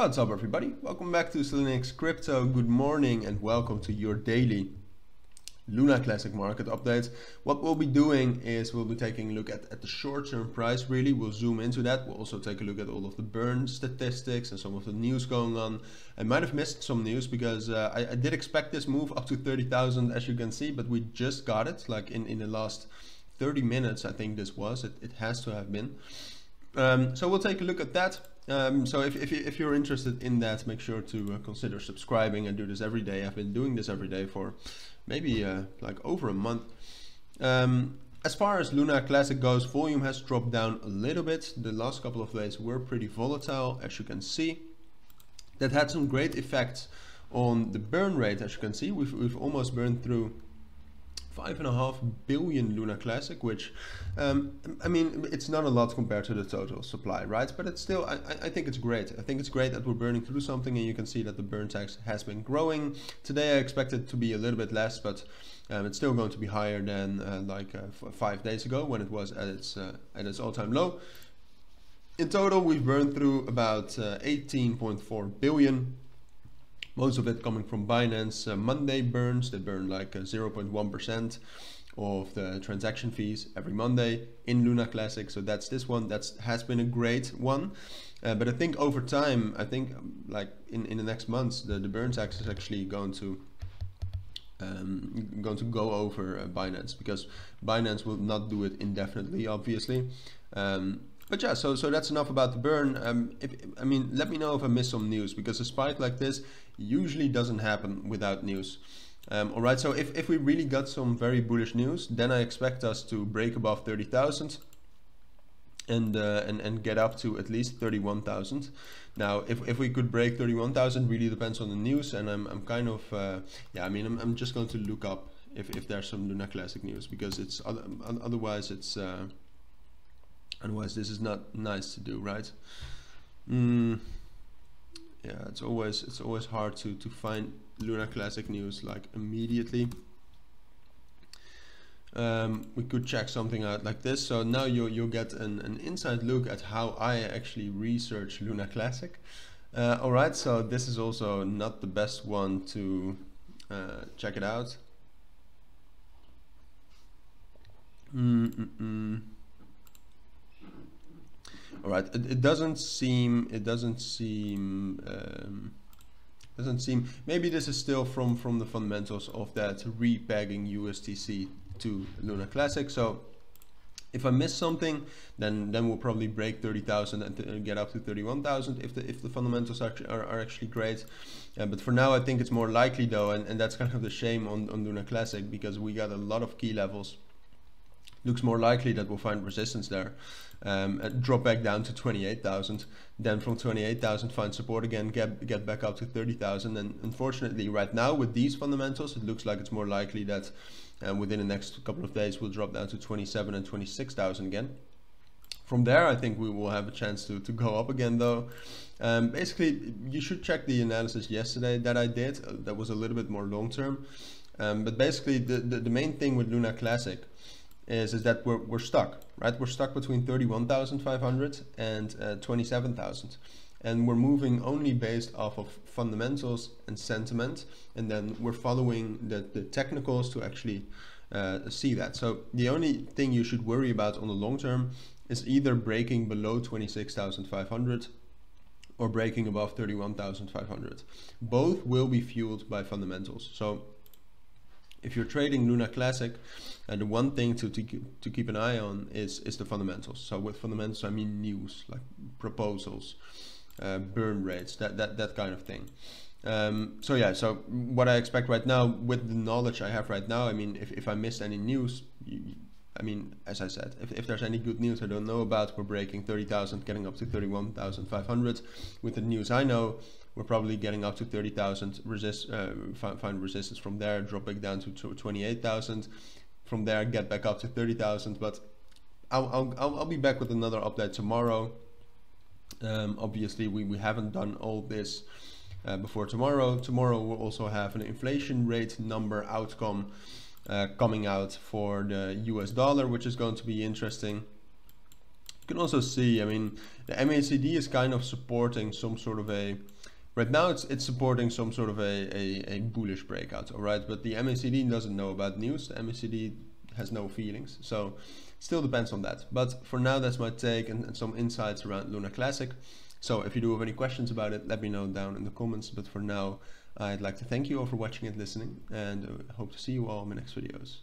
What's up everybody? Welcome back to Cilinix Crypto. Good morning and welcome to your daily Luna Classic market update. What we'll be doing is we'll be taking a look at the short-term price really. We'll zoom into that. We'll also take a look at all of the burn statistics and some of the news going on. I might have missed some news because I did expect this move up to 30,000 as you can see, but we just got it like in the last 30 minutes I think this was. It has to have been. So we'll take a look at that. So if you're interested in that, make sure to consider subscribing. I do this every day. I've been doing this every day for maybe like over a month. As far as Luna Classic goes, volume has dropped down a little bit. The last couple of days were pretty volatile, as you can see. That had some great effects on the burn rate. As you can see, we've almost burned through 5.5 billion Luna Classic, which I mean, it's not a lot compared to the total supply, right? But it's still, I think it's great. I think it's great that we're burning through something, and you can see that the burn tax has been growing. Today I expect it to be a little bit less, but it's still going to be higher than 5 days ago when it was at its all-time low. In total, we've burned through about 18.4 billion. Most of it coming from Binance. Monday burns, they burn like 0.1% of the transaction fees every Monday in Luna Classic. So that's this one. That has been a great one. But I think over time, I think like in the next months, the burn tax is actually going to go over Binance, because Binance will not do it indefinitely, obviously. But yeah, so that's enough about the burn. I mean, let me know if I missed some news, because a spike like this usually doesn't happen without news. All right, so if we really got some very bullish news, then I expect us to break above 30,000 and get up to at least 31,000. Now, if we could break 31,000, really depends on the news, and I'm kind of yeah. I mean, I'm just going to look up if there's some Luna Classic news, because it's otherwise it's. Otherwise, this is not nice to do, right? Yeah, it's always hard to find Luna Classic news like immediately. We could check something out like this. So now you'll get an inside look at how I actually research Luna Classic. All right, so this is also not the best one to check it out. All right, it doesn't seem. Maybe this is still from the fundamentals of that repegging USDT to Luna Classic. So if I miss something, then we'll probably break 30,000 and get up to 31,000 if the fundamentals are actually great. But for now, I think it's more likely though, and that's kind of the shame on Luna Classic, because we got a lot of key levels. Looks more likely that we'll find resistance there, drop back down to 28,000, then from 28,000 find support again, get back up to 30,000. And unfortunately right now with these fundamentals, it looks like it's more likely that within the next couple of days we'll drop down to 27 and 26,000 again. From there, I think we will have a chance to go up again though. Basically, you should check the analysis yesterday that I did. That was a little bit more long term. But basically the main thing with Luna Classic is that we're stuck, right? We're stuck between 31,500 and 27,000, and we're moving only based off of fundamentals and sentiment, and then we're following the technicals to actually see that. So the only thing you should worry about on the long term is either breaking below 26,500 or breaking above 31,500. Both will be fueled by fundamentals. So if you're trading Luna Classic, the one thing to keep an eye on is the fundamentals. So with fundamentals, I mean news, like proposals, burn rates, that kind of thing. So yeah, so what I expect right now with the knowledge I have right now, I mean, if I missed any news, I mean, as I said, if there's any good news I don't know about, we're breaking 30,000, getting up to 31,500. With the news I know, we're probably getting up to 30,000, find resistance from there, drop back down to 28,000. From there, get back up to 30,000. But I'll be back with another update tomorrow. Obviously, we haven't done all this before tomorrow. Tomorrow we'll also have an inflation rate number outcome coming out for the US dollar, which is going to be interesting. You can also see, I mean, the MACD is kind of supporting some sort of a, right now it's supporting some sort of a bullish breakout, all right? But the MACD doesn't know about news. The MACD has no feelings, so still depends on that. But for now, that's my take and some insights around Luna Classic. So if you do have any questions about it, let me know down in the comments. But for now, I'd like to thank you all for watching and listening, and hope to see you all in my next videos.